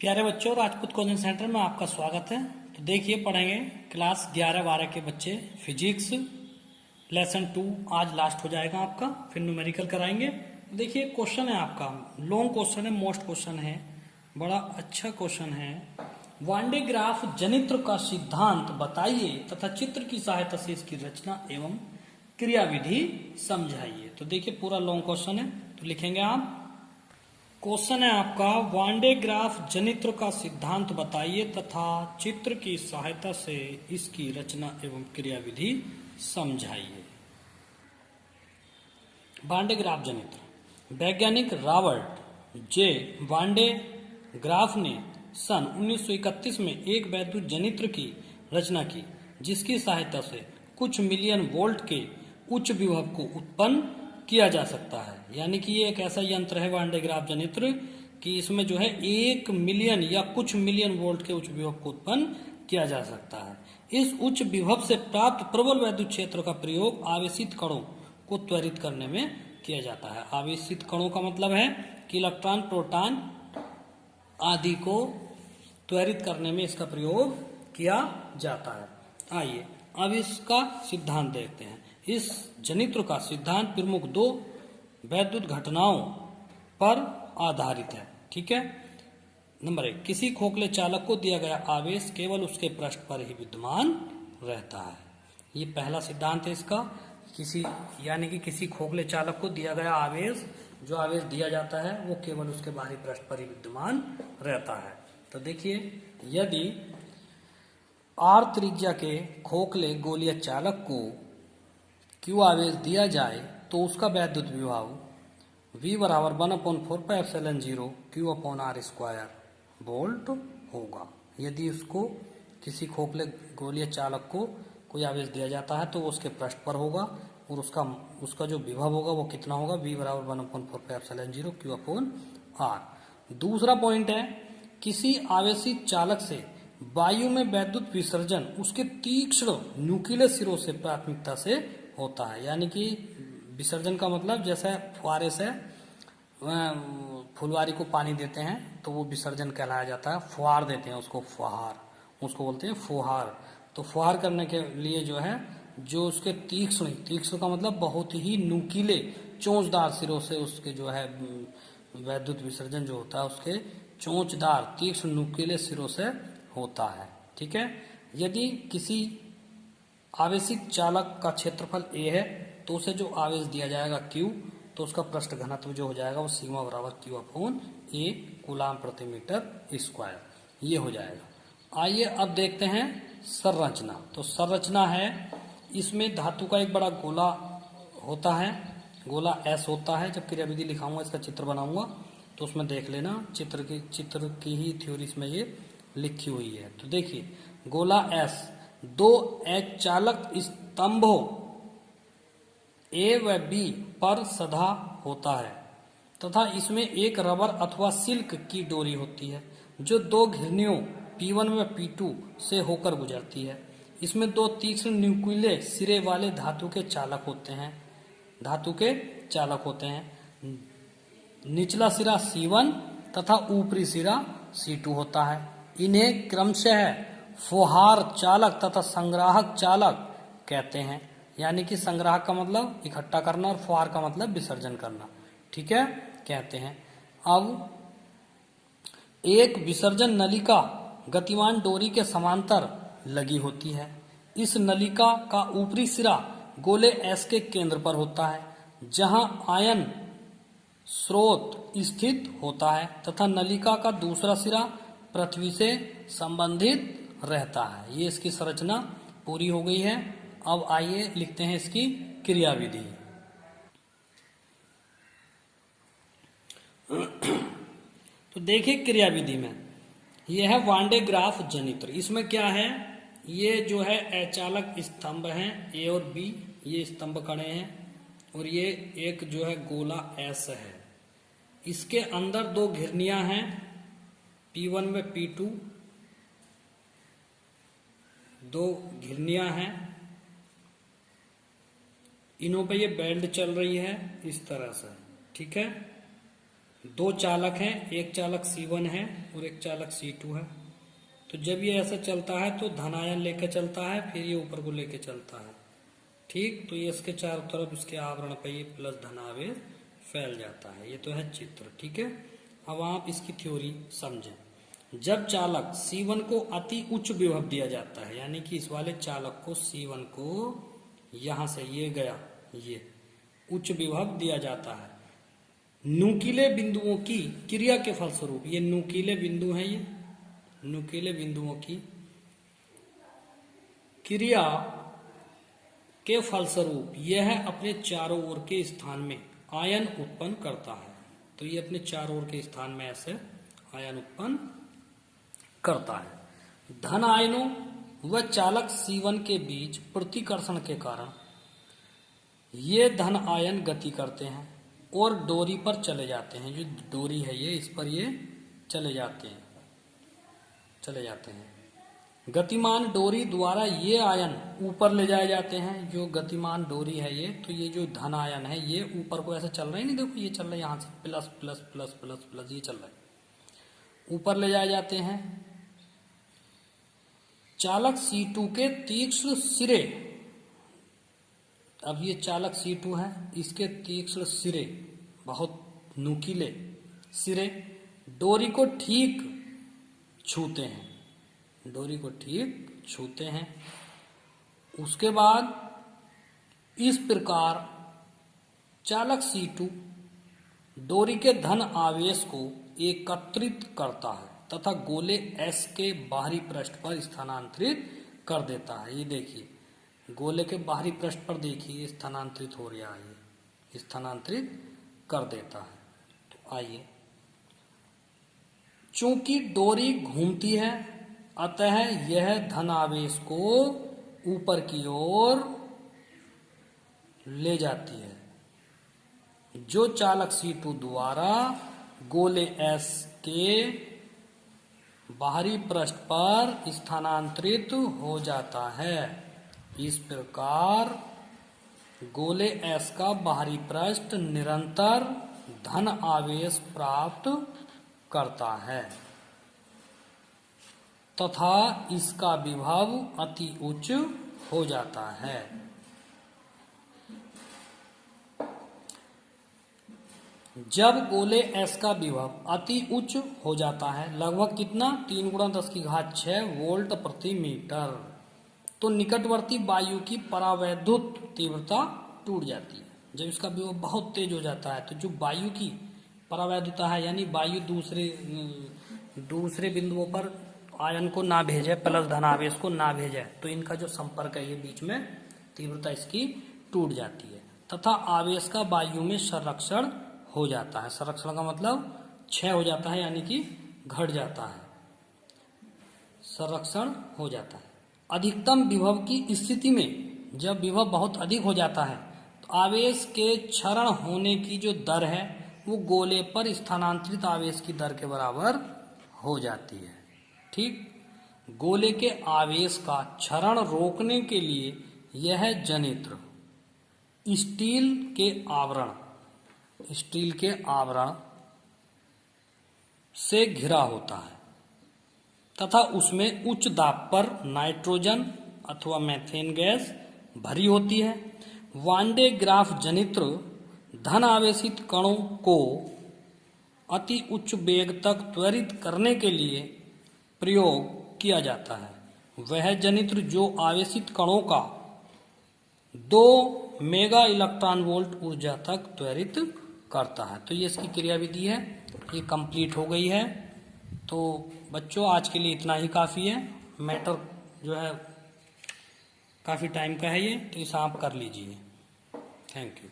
प्यारे बच्चों, Rajput coaching centre में आपका स्वागत है। तो देखिए, पढ़ेंगे क्लास 11-12 के बच्चे फिजिक्स लेसन 2। आज लास्ट हो जाएगा आपका, फिर न्यूमेरिकल कराएंगे। देखिए, क्वेश्चन है आपका, लॉन्ग क्वेश्चन है, मोस्ट क्वेश्चन है, बड़ा अच्छा क्वेश्चन है। वांडे ग्राफ जनित्र का सिद्धांत बताइए तथा चित्र की सहायता से इसकी रचना एवं क्रियाविधि समझाइए। तो देखिए, पूरा लॉन्ग क्वेश्चन है, तो लिखेंगे आप। क्वेश्चन है आपका, वांडे ग्राफ जनित्र का सिद्धांत बताइए तथा चित्र की सहायता से इसकी रचना एवं क्रियाविधि समझाइए। वांडे ग्राफ जनित्र। वैज्ञानिक रॉबर्ट जे वांडे ग्राफ ने सन 1931 में एक वैद्युत जनित्र की रचना की, जिसकी सहायता से कुछ मिलियन वोल्ट के उच्च विभव को उत्पन्न किया जा सकता है। यानी कि ये एक ऐसा यंत्र है वांडे ग्राफ जनित्र कि इसमें जो है 1 मिलियन या कुछ मिलियन वोल्ट के उच्च विभव को उत्पन्न किया जा सकता है। इस उच्च विभव से प्राप्त प्रबल वैद्युत क्षेत्र का प्रयोग आवेशित कणों को त्वरित करने में किया जाता है। आवेशित कणों का मतलब है कि इलेक्ट्रॉन, प्रोटॉन आदि को त्वरित करने में इसका प्रयोग किया जाता है। आइए अब इसका सिद्धांत देखते हैं। इस जनित्र का सिद्धांत प्रमुख 2 वैद्युत घटनाओं पर आधारित है। ठीक है। नंबर 1, किसी खोखले चालक को दिया गया आवेश केवल उसके पृष्ठ पर ही विद्यमान रहता है। ये पहला सिद्धांत है इसका। किसी खोखले चालक को दिया गया आवेश, जो आवेश दिया जाता है वो केवल उसके बाहरी पृष्ठ पर ही विद्यमान रहता है। तो देखिए, यदि r त्रिज्या के खोखले गोलीय चालक को Q आवेश दिया जाए तो उसका वैद्युत विभव V बराबर 1/4πε0 Q/r² वोल्ट होगा। यदि उसको किसी खोखले गोलीय चालक को कोई आवेश दिया जाता है तो वो उसके पृष्ठ पर होगा और उसका जो विभव होगा वो कितना होगा, V बराबर 1/4πε0 Q/r। दूसरा पॉइंट है, किसी आवेशित चालक से वायु में वैद्युत विसर्जन उसके तीक्ष्ण न्यूक्लियर सिरों से प्राथमिकता से होता है। यानी कि विसर्जन का मतलब, जैसे फुहारे से फुलवारी को पानी देते हैं तो वो विसर्जन कहलाया जाता है। फुहार देते हैं उसको, उसको बोलते हैं फुहार। तो फुहार करने के लिए जो है, जो उसके तीक्ष्ण का मतलब बहुत ही नुकीले चोंचदार सिरों से उसके जो है वैद्युत विसर्जन जो होता है उसके चोंचदार तीक्ष्ण नुकीले सिरों से होता है। ठीक है। यदि किसी आवेशित चालक का क्षेत्रफल a है तो उसे जो आवेश दिया जाएगा Q, तो उसका पृष्ठ घनत्व जो हो जाएगा वो सिग्मा बराबर Q/A कूलाम प्रति मीटर स्क्वायर, ये हो जाएगा। आइए अब देखते हैं संरचना। तो संरचना है, इसमें धातु का एक बड़ा गोला होता है, गोला S होता है। जब क्रियाविधि लिखाऊंगा, इसका चित्र बनाऊंगा तो उसमें देख लेना, चित्र की ही थ्योरी इसमें ये लिखी हुई है। तो देखिए, गोला S 2 चालक स्तंभों A व B पर सधा होता है तथा इसमें एक रबर अथवा सिल्क की डोरी होती है जो 2 घिरनियों P1 व P2 से होकर गुजरती है। इसमें 2 तीक्ष्ण न्यूक्लियर सिरे वाले धातु के चालक होते हैं। निचला सिरा C1 तथा ऊपरी सिरा C2 होता है। इन्हें क्रमशः फुहार चालक तथा संग्राहक चालक कहते हैं। यानी कि संग्राहक का मतलब इकट्ठा करना और फुहार का मतलब विसर्जन करना। ठीक है, कहते हैं। अब एक विसर्जन नलिका गतिमान डोरी के समांतर लगी होती है। इस नलिका का ऊपरी सिरा गोले S के केंद्र पर होता है, जहां आयन स्रोत स्थित होता है तथा नलिका का दूसरा सिरा पृथ्वी से संबंधित रहता है। ये इसकी संरचना पूरी हो गई है। अब आइए लिखते हैं इसकी क्रियाविधि। तो देखिए, क्रियाविधि में यह है वांडे ग्राफ जनित्र। इसमें क्या है, ये जो है अचालक स्तंभ हैं A और B, ये स्तंभ खड़े हैं और ये एक जो है गोला S है। इसके अंदर 2 घिरनियां हैं P1 व P2, 2 घिरनियां हैं। इन्हों पे ये बेल्ट चल रही है इस तरह से। ठीक है, दो चालक हैं, एक चालक C1 है और एक चालक C2 है। तो जब ये ऐसा चलता है तो धन आयन लेके चलता है, फिर ये ऊपर को लेके चलता है। ठीक, तो ये इसके चारों तरफ इसके आवरण पे ये प्लस धन आवेश फैल जाता है। ये तो है चित्र। ठीक है, अब आप इसकी थ्योरी समझें। जब चालक C1 को अति उच्च विभव दिया जाता है, यानी कि इस वाले चालक को C1 को यहां से ये गया, ये उच्च विभव दिया जाता है, नुकीले बिंदुओं की क्रिया के फलस्वरूप, ये नुकीले बिंदु हैं, ये नुकीले बिंदुओं की क्रिया के फलस्वरूप यह अपने चारों ओर के स्थान में आयन उत्पन्न करता है। तो ये अपने चारों ओर के स्थान में ऐसे आयन उत्पन्न करता है। धन आयनों व चालक C1 के बीच प्रतिकर्षण के कारण ये धन आयन गति करते हैं और डोरी पर चले जाते हैं। जो डोरी है ये, इस पर ये चले जाते हैं। गतिमान डोरी द्वारा ये आयन ऊपर ले जाए जाते हैं। जो गतिमान डोरी है ये, तो ये जो धन आयन है ये ऊपर को ऐसे चल रहे हैं, नहीं देखो ये चल रहा है यहाँ से plus plus plus plus plus, ये चल रहा है, ऊपर ले जाए जाते हैं। चालक C2 के तीक्ष्ण सिरे, अब ये चालक C2 है, इसके तीक्ष्ण सिरे, बहुत नुकीले सिरे डोरी को ठीक छूते हैं, डोरी को ठीक छूते हैं। उसके बाद इस प्रकार चालक C2 डोरी के धन आवेश को एकत्रित करता है तथा गोले S के बाहरी पृष्ठ पर स्थानांतरित कर देता है। ये देखिए, गोले के बाहरी पृष्ठ पर देखिए स्थानांतरित हो रहा है, ये स्थानांतरित कर देता है। तो आइए, चूंकि डोरी घूमती है अतः यह धन आवेश को ऊपर की ओर ले जाती है, जो चालक C2 द्वारा गोले S के बाहरी पृष्ठ पर स्थानांतरित हो जाता है। इस प्रकार गोले S का बाहरी पृष्ठ निरंतर धन आवेश प्राप्त करता है तथा इसका विभव अति उच्च हो जाता है। जब गोले S का विभव अति उच्च हो जाता है, लगभग कितना, 3 × 10⁶ वोल्ट प्रति मीटर, तो निकटवर्ती वायु की परावैद्युत तीव्रता टूट जाती है। जब इसका विभव बहुत तेज हो जाता है तो जो वायु की परावैद्युता है, यानी वायु दूसरे बिंदुओं पर आयन को ना भेजे, प्लस धन आवेश को ना भेजे, तो इनका जो संपर्क है ये बीच में तीव्रता इसकी टूट जाती है तथा आवेश का वायु में संरक्षण हो जाता है। संरक्षण का मतलब क्षय हो जाता है, यानी कि घट जाता है, संरक्षण हो जाता है। अधिकतम विभव की स्थिति में जब विभव बहुत अधिक हो जाता है तो आवेश के क्षरण होने की जो दर है वो गोले पर स्थानांतरित आवेश की दर के बराबर हो जाती है। ठीक, गोले के आवेश का क्षरण रोकने के लिए यह जनित्र स्टील के आवरण से घिरा होता है तथा उसमें उच्च दाब पर नाइट्रोजन अथवा मीथेन गैस भरी होती है। वान डे ग्राफ जनित्र धन आवेशित कणों को अति उच्च वेग तक त्वरित करने के लिए प्रयोग किया जाता है। वह जनित्र जो आवेशित कणों का 2 मेगा इलेक्ट्रॉन वोल्ट ऊर्जा तक त्वरित करता है। तो ये इसकी क्रियाविधि है, ये कंप्लीट हो गई है। तो बच्चों आज के लिए इतना ही काफ़ी है। मैटर जो है काफ़ी टाइम का है ये, तो इसे आप कर लीजिए। Thank you.